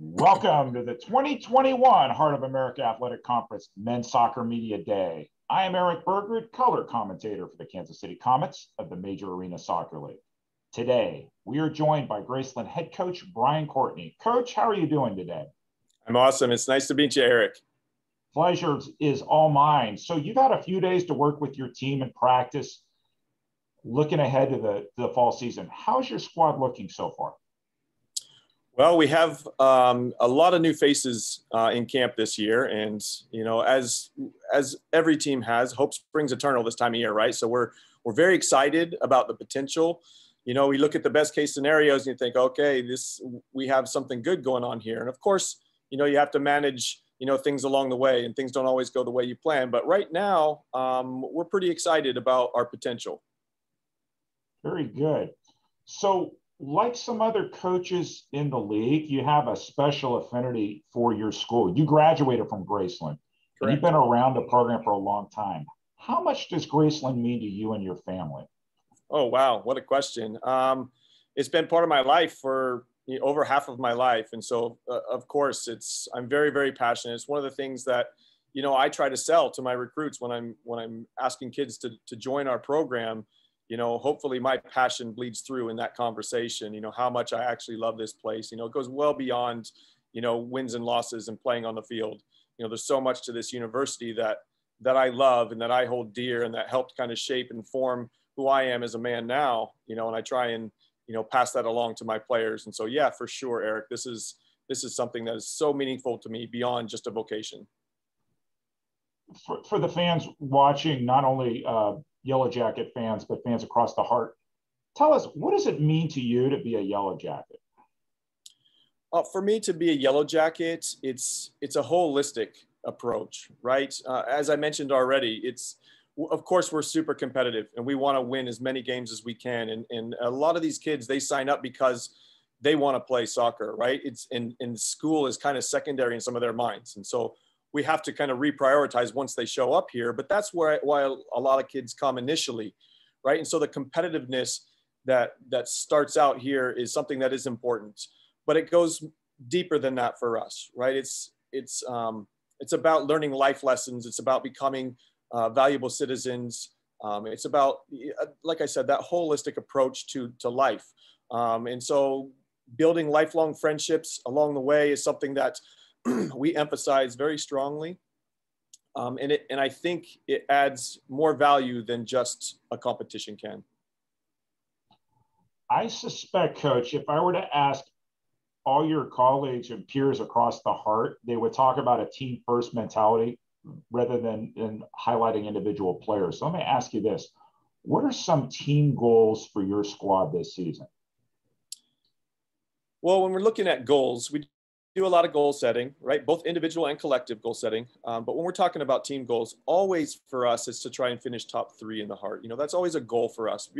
Welcome to the 2021 Heart of America Athletic Conference Men's Soccer Media Day. I am Erik Bergrud, color commentator for the Kansas City Comets of the Major Arena Soccer League. Today, we are joined by Graceland head coach Bryan Courtney. Coach, how are you doing today? I'm awesome. It's nice to meet you, Erik. Pleasure is all mine. So you've had a few days to work with your team and practice, looking ahead to the fall season. How's your squad looking so far? Well, we have a lot of new faces in camp this year, and as every team has, hope springs eternal this time of year, right? So we're very excited about the potential. We look at the best case scenarios and you think, okay, we have something good going on here, and of course, you have to manage things along the way, and things don't always go the way you plan. But right now, we're pretty excited about our potential. Very good. So, like some other coaches in the league, you have a special affinity for your school. You graduated from Graceland. Correct. And you've been around the program for a long time. How much does Graceland mean to you and your family? Oh, wow. What a question. It's been part of my life for over half of my life. And so, of course, I'm very, very passionate. It's one of the things that, I try to sell to my recruits when I'm asking kids to join our program. Hopefully my passion bleeds through in that conversation, how much I actually love this place. It goes well beyond, wins and losses and playing on the field. There's so much to this university that I love and that I hold dear and that helped kind of shape and form who I am as a man now, and I try and, pass that along to my players. And so, yeah, for sure, Erik, this is something that is so meaningful to me beyond just a vocation. For the fans watching, not only Yellow Jacket fans, but fans across the heart, tell us, what does it mean to you to be a Yellow Jacket? For me to be a Yellow Jacket, it's a holistic approach, right? As I mentioned already, of course, we're super competitive and we want to win as many games as we can. And a lot of these kids, they sign up because they want to play soccer, right? And school is kind of secondary in some of their minds. And so we have to kind of reprioritize once they show up here, but that's why a lot of kids come initially, right? And so the competitiveness that starts out here is something that is important, but it goes deeper than that for us, right? It's about learning life lessons. It's about becoming valuable citizens. It's about, like I said, that holistic approach to life. And so building lifelong friendships along the way is something that we emphasize very strongly. And I think it adds more value than just a competition can. I suspect, Coach, if I were to ask all your colleagues and peers across the heart, they would talk about a team first mentality rather than highlighting individual players. So let me ask you this. What are some team goals for your squad this season? Well, when we're looking at goals, we do a lot of goal setting, right? Both individual and collective goal setting. But when we're talking about team goals, always for us is to try and finish top 3 in the heart. That's always a goal for us.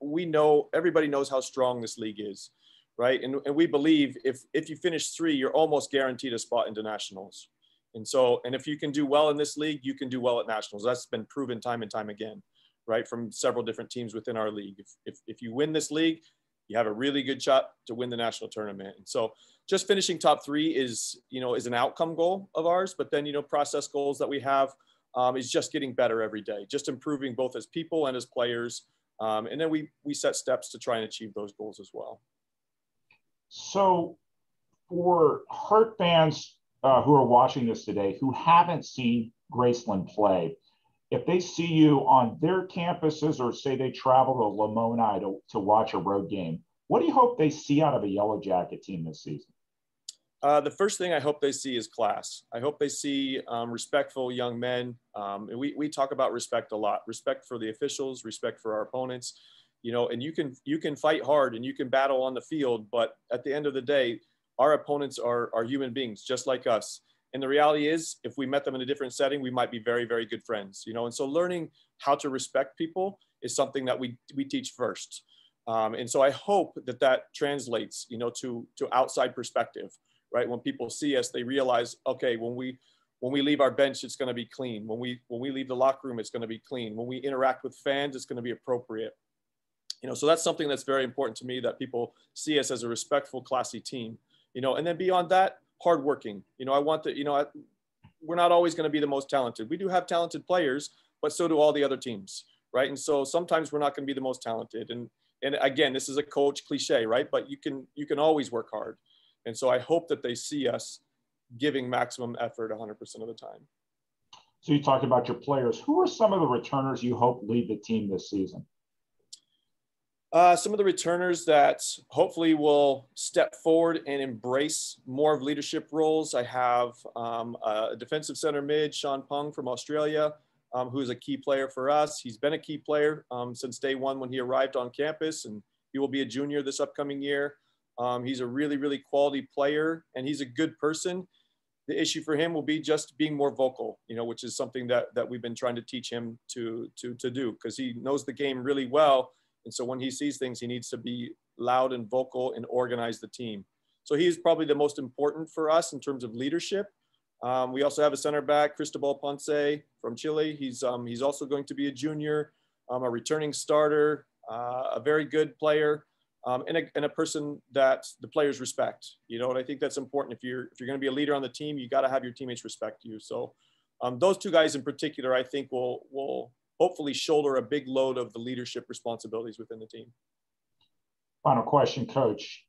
We know, everybody knows how strong this league is, right? And we believe if you finish 3, you're almost guaranteed a spot into nationals. And if you can do well in this league, you can do well at nationals. That's been proven time and time again, right? From several different teams within our league. If you win this league, you have a really good shot to win the national tournament. And so just finishing top 3 is an outcome goal of ours, but then, process goals that we have is just getting better every day, just improving both as people and as players. And then we set steps to try and achieve those goals as well. So for Heart fans who are watching this today, who haven't seen Graceland play, if they see you on their campuses or say they travel to Lamoni to watch a road game, what do you hope they see out of a Yellow Jacket team this season? The first thing I hope they see is class. I hope they see respectful young men. And we talk about respect a lot, respect for the officials, respect for our opponents, and you can fight hard and you can battle on the field, but at the end of the day, our opponents are human beings just like us. And the reality is, if we met them in a different setting, we might be very, very good friends, And so learning how to respect people is something that we teach first. And so I hope that translates, to outside perspective, right? When people see us, they realize, okay, when we leave our bench, it's going to be clean. When we leave the locker room, it's going to be clean. When we interact with fans, it's going to be appropriate. So that's something that's very important to me, that people see us as a respectful, classy team. And then beyond that, hardworking. You know, I want the, you know, we're not always going to be the most talented. We do have talented players, but so do all the other teams, right? And so sometimes we're not going to be the most talented. And again, this is a coach cliche, right? But you can always work hard. And so I hope that they see us giving maximum effort 100% of the time. So you talked about your players. Who are some of the returners you hope lead the team this season? Some of the returners that hopefully will step forward and embrace more of leadership roles. I have a defensive center mid, Sean Pung from Australia, who is a key player for us. He's been a key player since day one when he arrived on campus, and he will be a junior this upcoming year. He's a really, really quality player, and he's a good person. The issue for him will be just being more vocal, you know, which is something that we've been trying to teach him to do, because he knows the game really well. And so when he sees things, he needs to be loud and vocal and organize the team. So he's probably the most important for us in terms of leadership. We also have a center back, Cristobal Ponce from Chile. He's also going to be a junior, a returning starter, a very good player, and a person that the players respect. You know, and I think that's important. If you're going to be a leader on the team, you got to have your teammates respect you. So those two guys in particular, I think will hopefully shoulder a big load of the leadership responsibilities within the team. Final question, Coach.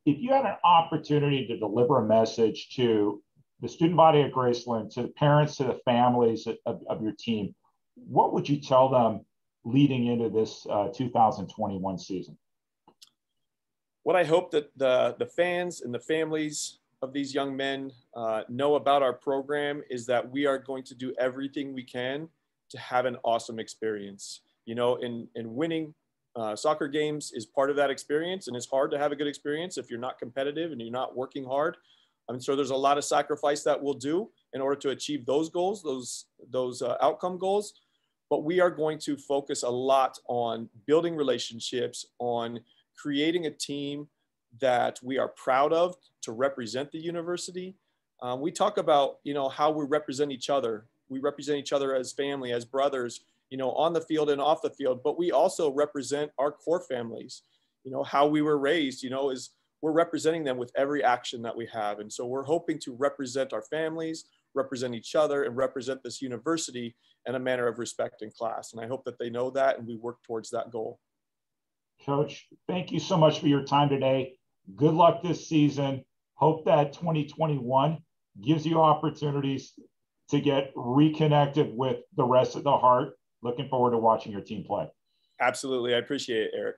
If you had an opportunity to deliver a message to the student body at Graceland, to the parents, to the families of your team, what would you tell them leading into this 2021 season? What I hope that the fans and the families of these young men know about our program is that we are going to do everything we can to have an awesome experience. You know, in winning soccer games is part of that experience, and it's hard to have a good experience if you're not competitive and you're not working hard. So there's a lot of sacrifice that we'll do in order to achieve those goals, those outcome goals. But we are going to focus a lot on building relationships, on creating a team that we are proud of to represent the university. We talk about, you know, how we represent each other. We represent each other as family, as brothers, you know, on the field and off the field, but we also represent our core families. You know, how we were raised, you know, is we're representing them with every action that we have. And so we're hoping to represent our families, represent each other, and represent this university in a manner of respect and class. And I hope that they know that, and we work towards that goal. Coach, thank you so much for your time today. Good luck this season. Hope that 2021 gives you opportunities to get reconnected with the rest of the heart. Looking forward to watching your team play. Absolutely. I appreciate it, Erik.